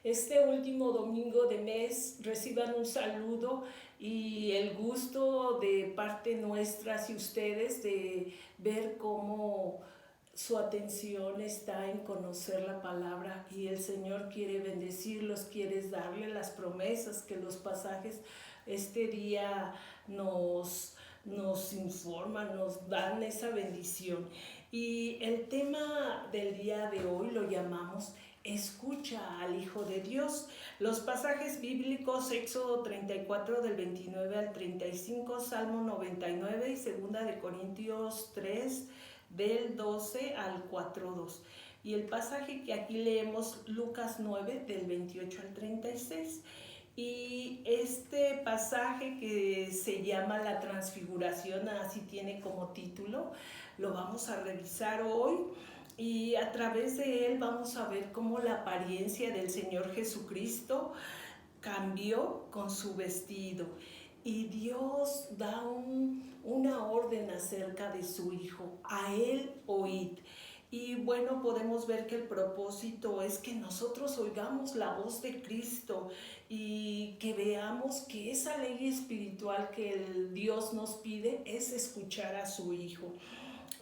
este último domingo de mes reciban un saludo y el gusto de parte nuestra hacia ustedes de ver cómo su atención está en conocer la palabra y el Señor quiere bendecirlos, quiere darle las promesas que los pasajes este día nos informan, nos dan esa bendición. Y el tema del día de hoy lo llamamos Escucha al Hijo de Dios. Los pasajes bíblicos, Éxodo 34 del 29 al 35, Salmo 99 y 2 de Corintios 3 del 12 al 4:2. Y el pasaje que aquí leemos, Lucas 9 del 28 al 36. Y este pasaje que se llama la transfiguración, así tiene como título, lo vamos a revisar hoy y a través de él vamos a ver cómo la apariencia del Señor Jesucristo cambió con su vestido. Y Dios da una orden acerca de su Hijo, a Él oíd. Y bueno, podemos ver que el propósito es que nosotros oigamos la voz de Cristo y que veamos que esa ley espiritual que el Dios nos pide es escuchar a su Hijo.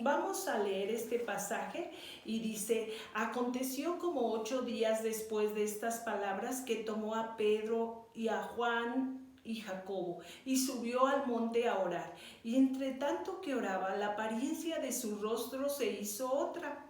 Vamos a leer este pasaje y dice: aconteció como 8 días después de estas palabras que tomó a Pedro y a Juan y Jacobo y subió al monte a orar. Y entre tanto que oraba, la apariencia de su rostro se hizo otra,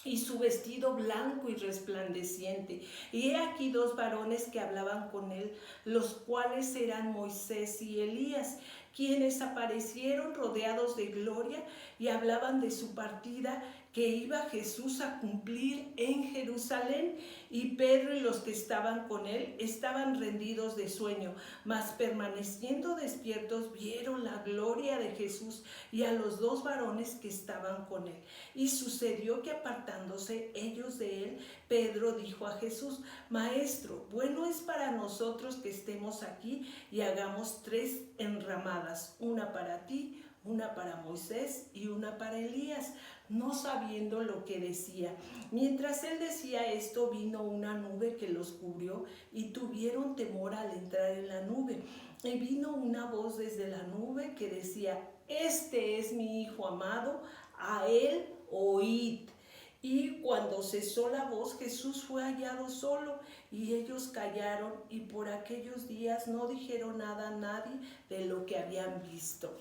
y su vestido blanco y resplandeciente. Y he aquí 2 varones que hablaban con él, los cuales eran Moisés y Elías, quienes aparecieron rodeados de gloria y hablaban de su partida que iba Jesús a cumplir en Jerusalén. Y Pedro y los que estaban con él estaban rendidos de sueño, mas permaneciendo despiertos vieron la gloria de Jesús y a los 2 varones que estaban con él. Y sucedió que apartándose ellos de él, Pedro dijo a Jesús: Maestro, bueno es para nosotros que estemos aquí y hagamos 3 enramadas, una para ti, una para Moisés y una para Elías, no sabiendo lo que decía. Mientras él decía esto, vino una nube que los cubrió y tuvieron temor al entrar en la nube. Y vino una voz desde la nube que decía: Este es mi Hijo amado, a él oíd. Y cuando cesó la voz, Jesús fue hallado solo, y ellos callaron, y por aquellos días no dijeron nada a nadie de lo que habían visto.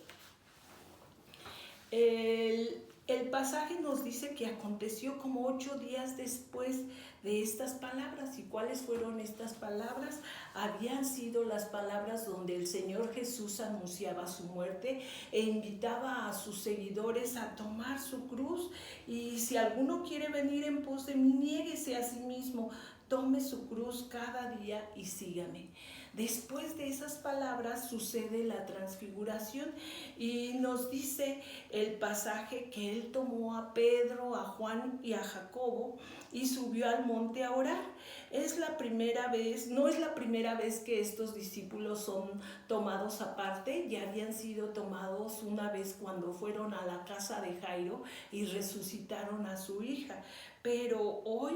El pasaje nos dice que aconteció como 8 días después de estas palabras. ¿Y cuáles fueron estas palabras? Habían sido las palabras donde el Señor Jesús anunciaba su muerte e invitaba a sus seguidores a tomar su cruz. Y si alguno quiere venir en pos de mí, niéguese a sí mismo, tome su cruz cada día y sígame. Después de esas palabras sucede la transfiguración y nos dice el pasaje que él tomó a Pedro, a Juan y a Jacobo y subió al monte a orar. Es la primera vez, no es la primera vez que estos discípulos son tomados aparte, ya habían sido tomados una vez cuando fueron a la casa de Jairo y resucitaron a su hija. Pero hoy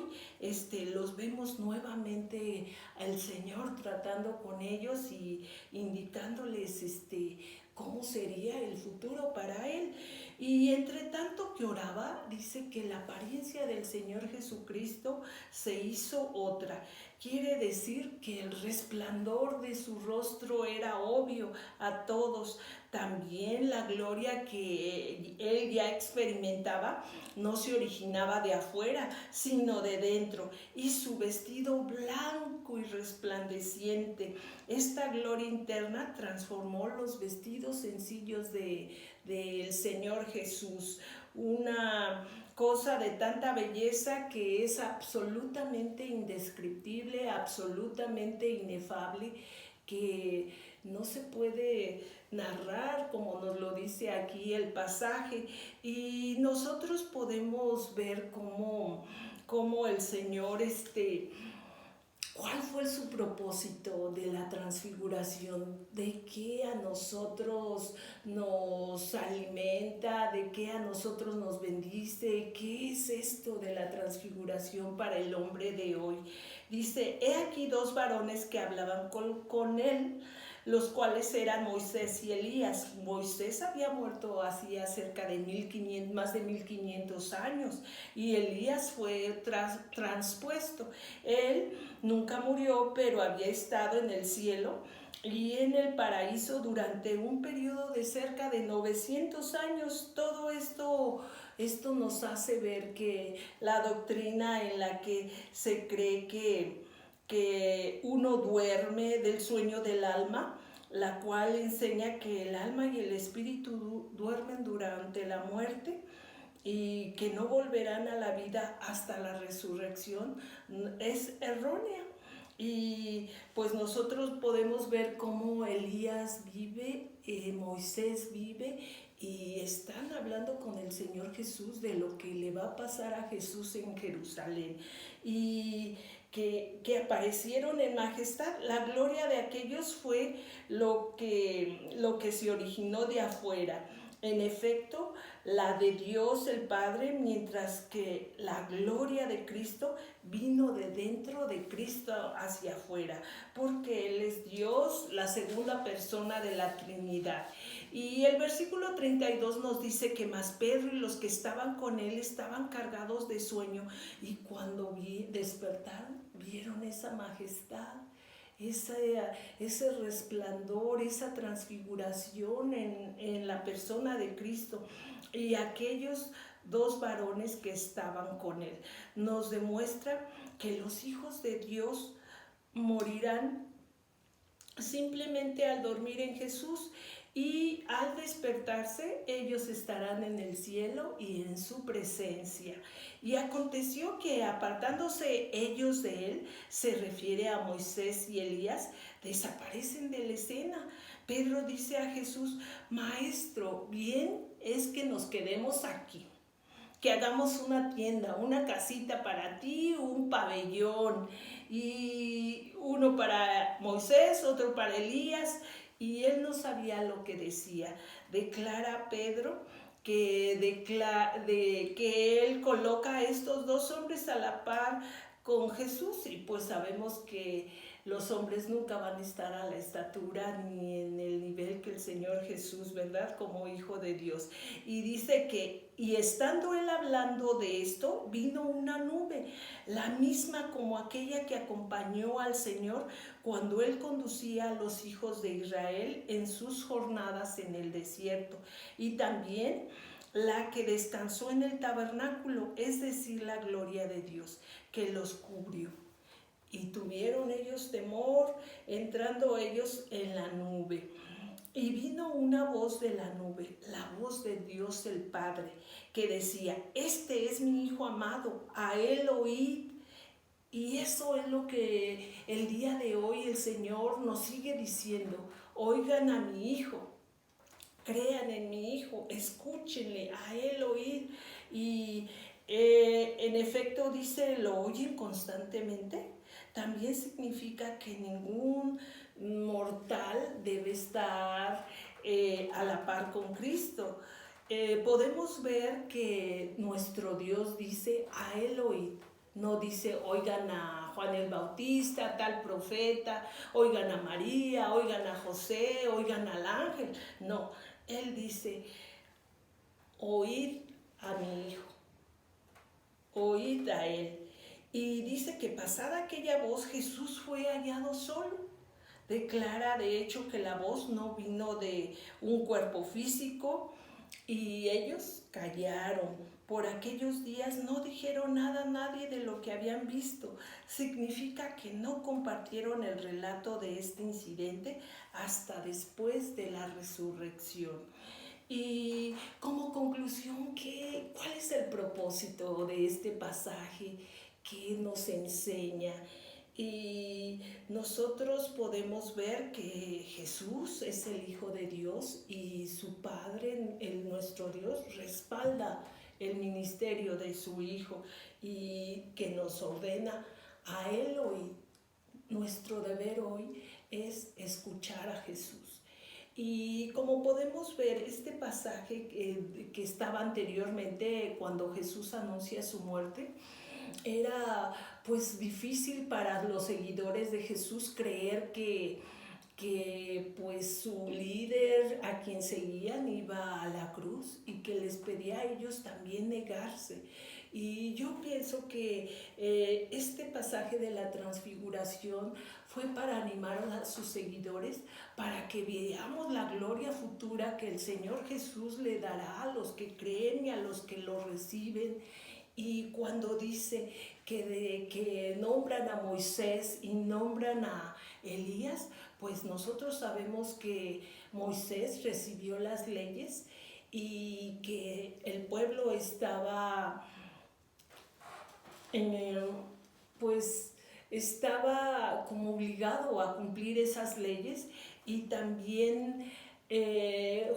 los vemos nuevamente al Señor tratando con ellos y indicándoles cómo sería el futuro para él. Y entre tanto que oraba, dice que la apariencia del Señor Jesucristo se hizo otra. Quiere decir que el resplandor de su rostro era obvio a todos. También la gloria que él ya experimentaba no se originaba de afuera, sino de dentro. Y su vestido blanco y resplandeciente. Esta gloria interna transformó los vestidos sencillos del Señor Jesús. Una cosa de tanta belleza que es absolutamente indescriptible, absolutamente inefable, que no se puede narrar como nos lo dice aquí el pasaje. Y nosotros podemos ver cómo el Señor, ¿cuál fue es su propósito de la transfiguración? ¿De qué a nosotros nos alimenta? ¿De qué a nosotros nos bendice? ¿Qué es esto de la transfiguración para el hombre de hoy? Dice, he aquí dos varones que hablaban con él, los cuales eran Moisés y Elías. Moisés había muerto hacía cerca de más de 1500 años, y Elías fue transpuesto. Él nunca murió, pero había estado en el cielo y en el paraíso durante un periodo de cerca de 900 años. Todo esto nos hace ver que la doctrina en la que se cree que uno duerme del sueño del alma, la cual enseña que el alma y el espíritu duermen durante la muerte y que no volverán a la vida hasta la resurrección, es errónea. Y pues nosotros podemos ver cómo Elías vive, Moisés vive, y están hablando con el Señor Jesús de lo que le va a pasar a Jesús en Jerusalén, y que aparecieron en majestad. La gloria de aquellos fue lo que se originó de afuera. En efecto, la de Dios el Padre, mientras que la gloria de Cristo vino de dentro de Cristo hacia afuera, porque Él es Dios, la segunda persona de la Trinidad. Y el versículo 32 nos dice que mas Pedro y los que estaban con él estaban cargados de sueño, y cuando despertaron, vieron esa majestad, ese resplandor, esa transfiguración en la persona de Cristo, y aquellos dos varones que estaban con él. Nos demuestra que los hijos de Dios morirán simplemente al dormir en Jesús, y al despertarse ellos estarán en el cielo y en su presencia. Y aconteció que apartándose ellos de él, se refiere a Moisés y Elías, desaparecen de la escena. Pedro dice a Jesús, Maestro, bien es que nos quedemos aquí, que hagamos una tienda, una casita para ti, un pabellón, y uno para Moisés, otro para Elías. Y él no sabía lo que decía. Declara Pedro que él coloca a estos dos hombres a la par con Jesús, y pues sabemos que los hombres nunca van a estar a la estatura ni en el nivel que el Señor Jesús, ¿verdad? Como Hijo de Dios. Y dice que, y estando él hablando de esto, vino una nube, la misma como aquella que acompañó al Señor cuando él conducía a los hijos de Israel en sus jornadas en el desierto, y también la que descansó en el tabernáculo, es decir, la gloria de Dios, que los cubrió. Y tuvieron ellos temor, entrando ellos en la nube. Y vino una voz de la nube, la voz de Dios el Padre, que decía, este es mi Hijo amado, a él oíd. Y eso es lo que el día de hoy el Señor nos sigue diciendo, oigan a mi Hijo, crean en mi Hijo, escúchenle, a él oíd. Y en efecto dice, ¿lo oyen constantemente? También significa que ningún mortal debe estar a la par con Cristo. Podemos ver que nuestro Dios dice, a él oíd. No dice, oigan a Juan el Bautista, tal profeta, oigan a María, oigan a José, oigan al ángel. No, él dice, oíd a mi Hijo, oíd a él. Y dice que pasada aquella voz, Jesús fue hallado solo. Declara de hecho que la voz no vino de un cuerpo físico, y ellos callaron. Por aquellos días no dijeron nada a nadie de lo que habían visto. Significa que no compartieron el relato de este incidente hasta después de la resurrección. Y como conclusión, ¿cuál es el propósito de este pasaje? ¿Qué nos enseña? Y nosotros podemos ver que Jesús es el Hijo de Dios, y su Padre, nuestro Dios, respalda el ministerio de su Hijo, y que nos ordena, a él oíd, nuestro deber hoy es escuchar a Jesús. Y como podemos ver, este pasaje que estaba anteriormente cuando Jesús anuncia su muerte, era pues difícil para los seguidores de Jesús creer que pues su líder a quien seguían iba a la cruz y que les pedía a ellos también negarse. Y yo pienso que este pasaje de la transfiguración fue para animar a sus seguidores, para que veamos la gloria futura que el Señor Jesús le dará a los que creen y a los que lo reciben. Y cuando dice que nombran a Moisés y nombran a Elías, pues nosotros sabemos que Moisés recibió las leyes y que el pueblo estaba pues estaba como obligado a cumplir esas leyes. Y también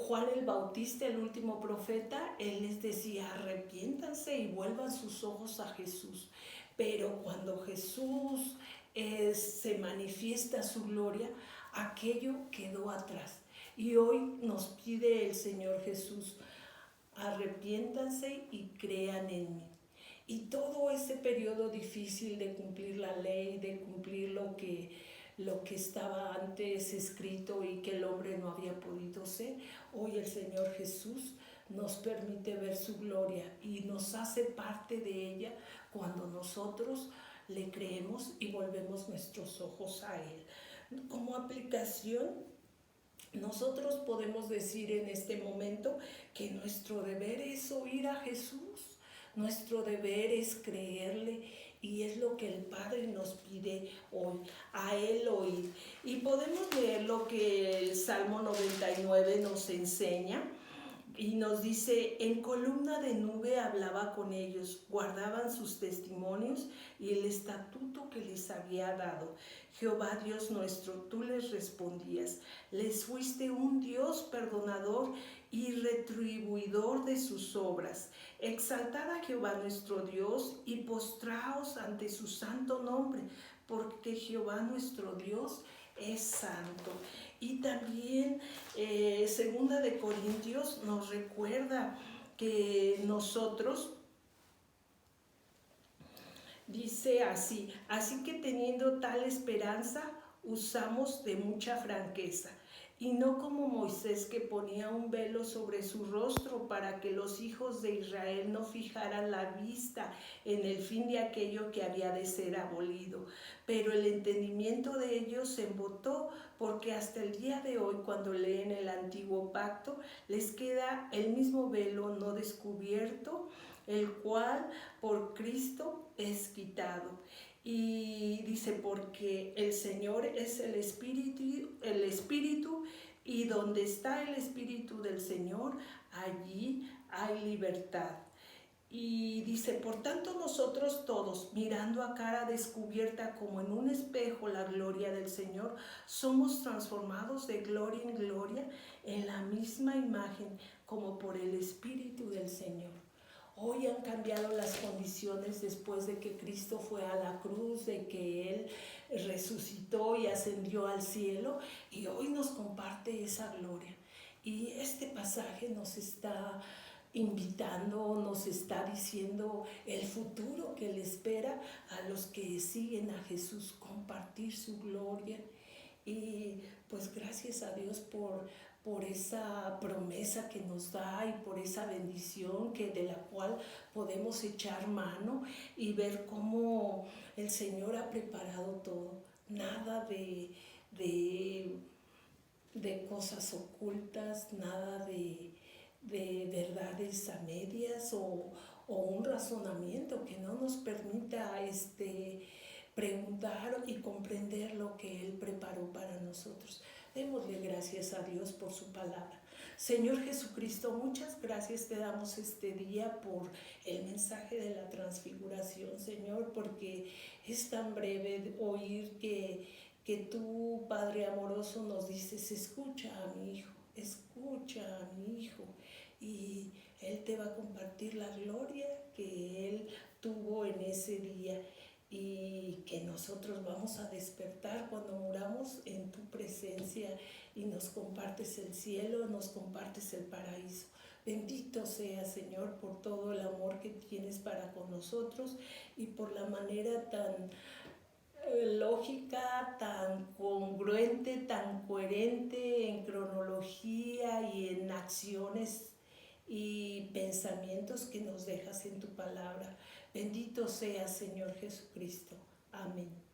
Juan el Bautista, el último profeta, él les decía: arrepiéntanse y vuelvan sus ojos a Jesús. Pero cuando Jesús se manifiesta su gloria, aquello quedó atrás. Y hoy nos pide el Señor Jesús: arrepiéntanse y crean en mí. Y todo ese periodo difícil de cumplir la ley, de cumplir lo que estaba antes escrito y que el hombre no había podido ser, hoy el Señor Jesús nos permite ver su gloria y nos hace parte de ella cuando nosotros le creemos y volvemos nuestros ojos a Él. Como aplicación, nosotros podemos decir en este momento que nuestro deber es oír a Jesús, nuestro deber es creerle, y es lo que el Padre nos pide hoy, a Él oír. Y podemos leer lo que el Salmo 99 nos enseña. Y nos dice: en columna de nube hablaba con ellos, guardaban sus testimonios y el estatuto que les había dado. Jehová Dios nuestro, tú les respondías, les fuiste un Dios perdonador y retribuidor de sus obras. Exaltad a Jehová nuestro Dios y postraos ante su santo nombre, porque Jehová nuestro Dios es santo. Y también Segunda de Corintios nos recuerda que nosotros, dice así que teniendo tal esperanza, usamos de mucha franqueza, y no como Moisés, que ponía un velo sobre su rostro para que los hijos de Israel no fijaran la vista en el fin de aquello que había de ser abolido. Pero el entendimiento de ellos se embotó, porque hasta el día de hoy, cuando leen el antiguo pacto, les queda el mismo velo no descubierto, el cual por Cristo es quitado. Y dice: porque el Señor es el Espíritu, y donde está el Espíritu del Señor, allí hay libertad. Y dice: por tanto nosotros todos, mirando a cara descubierta como en un espejo la gloria del Señor, somos transformados de gloria en gloria en la misma imagen como por el Espíritu del Señor. Hoy han cambiado las condiciones después de que Cristo fue a la cruz, de que Él resucitó y ascendió al cielo, y hoy nos comparte esa gloria. Y este pasaje nos está invitando, nos está diciendo el futuro que le espera a los que siguen a Jesús, compartir su gloria. Y pues gracias a Dios por esa promesa que nos da y por esa bendición de la cual podemos echar mano y ver cómo el Señor ha preparado todo. Nada de cosas ocultas, nada de verdades a medias o un razonamiento que no nos permita preguntar y comprender lo que Él preparó para nosotros. Démosle gracias a Dios por su palabra. Señor Jesucristo, muchas gracias te damos este día por el mensaje de la transfiguración, Señor, porque es tan breve oír que tú, Padre amoroso, nos dices: escucha a mi hijo, escucha a mi hijo, y Él te va a compartir la gloria que Él tuvo en ese día. y que nosotros vamos a despertar cuando muramos en tu presencia y nos compartes el cielo, nos compartes el paraíso. Bendito sea, Señor, por todo el amor que tienes para con nosotros y por la manera tan lógica, tan congruente, tan coherente en cronología y en acciones y pensamientos que nos dejas en tu palabra. Bendito sea, Señor Jesucristo. Amén.